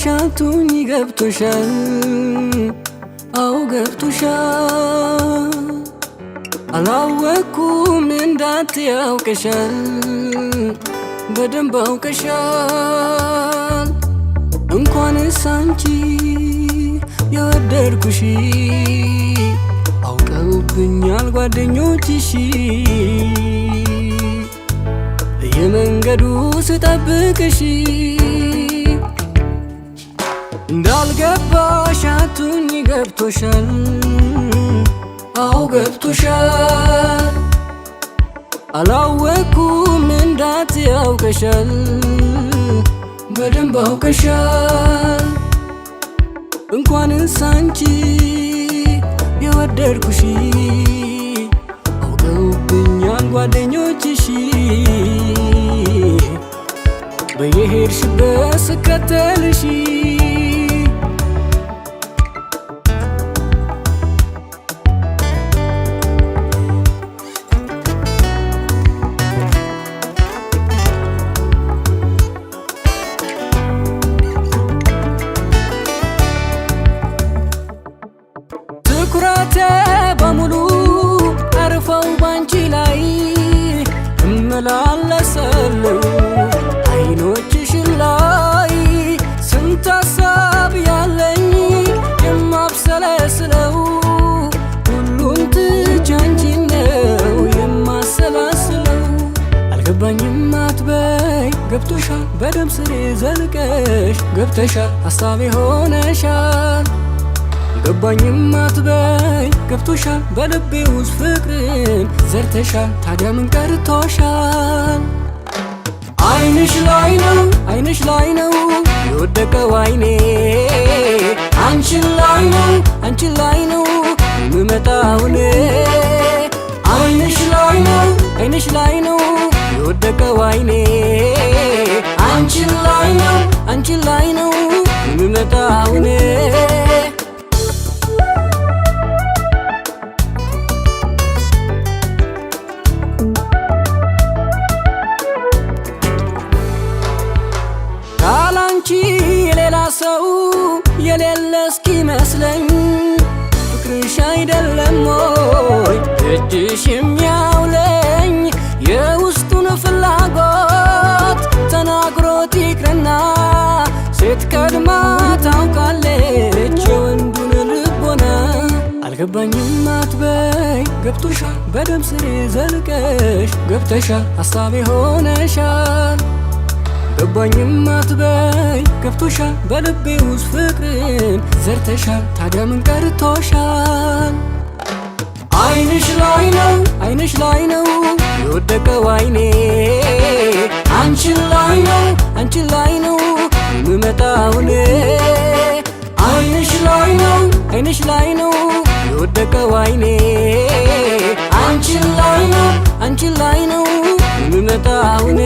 ሻቱኝ ገብቶሻል አው ገብቶሻል አላወኩም እንዳትያውቀሻል በደንብ አውቀሻል እንኳንስ አንቺ የወደድኩሽ አውቀውብኛል ጓደኞችሽ የመንገዱ ስጠብቅሽ እንዳልገባሽ አቱኝ ገብቶሻል አው ገብቶሻል አላወኩም እንዳትያውቀሻል በደንብ አውቀሻል እንኳንስ አንቺ የወደድኩሽ አውቀውብኛል ጓደኞችሽ በየሄድሽበት ስከተልሽ ትኩረቴ በሙሉ አርፈው ባንቺ ላይ እመላለሳለሁ አይኖችሽን ላይ ስንት ሀሳብ ያለኝ የማብሰለስለው ሁሉን ትቼ አንቺን ነው የማሰላስለው አልገባኝም አትበይ ገብቶሻል በደም ስሬ ዘልቀሽ ገብተሻል ሀሳቤ ሆነሻል ገባኝም አትበይ ገብቶሻል በልቤ ውስጥ ፍቅርን ዘርተሻል ታዲያ ምን ቀርቶሻል አይንሽ ላይ ነው የወደቀው አይኔ አንቺን ላይ ነው የምመጣውን አይንሽ ላይ ነው የወደቀው አይኔ አንቺን ላይ ነው የምመጣውን ካላንቺ የሌላ ሰው የሌለ እስኪመስለኝ ፍቅርሽ አይደለም ወይ እጅሽ የሚያውለኝ የውስጡን ፍላጎት ተናግሮት ይቅርና ሴት ቀድማ ታውቃለች የወንዱን ልቦና አልገባኝም አትበይ ገብቶሻል በደም ስሬ ዘልቀሽ ገብተሻል ሀሳቤ ሆነሻል ገባኝም አትበይ ገብቶሻል በልቤ ውስጥ ፍቅርን ዘርተሻል ታዲያ ምን ቀርቶሻል አይንሽ ላይ ነው የወደቀው አይኔ አንቺን ላይ ነው የምመጣውን አይንሽ ላይ ነው የወደቀው አይኔ አንቺን ላይ ነው የምመጣውን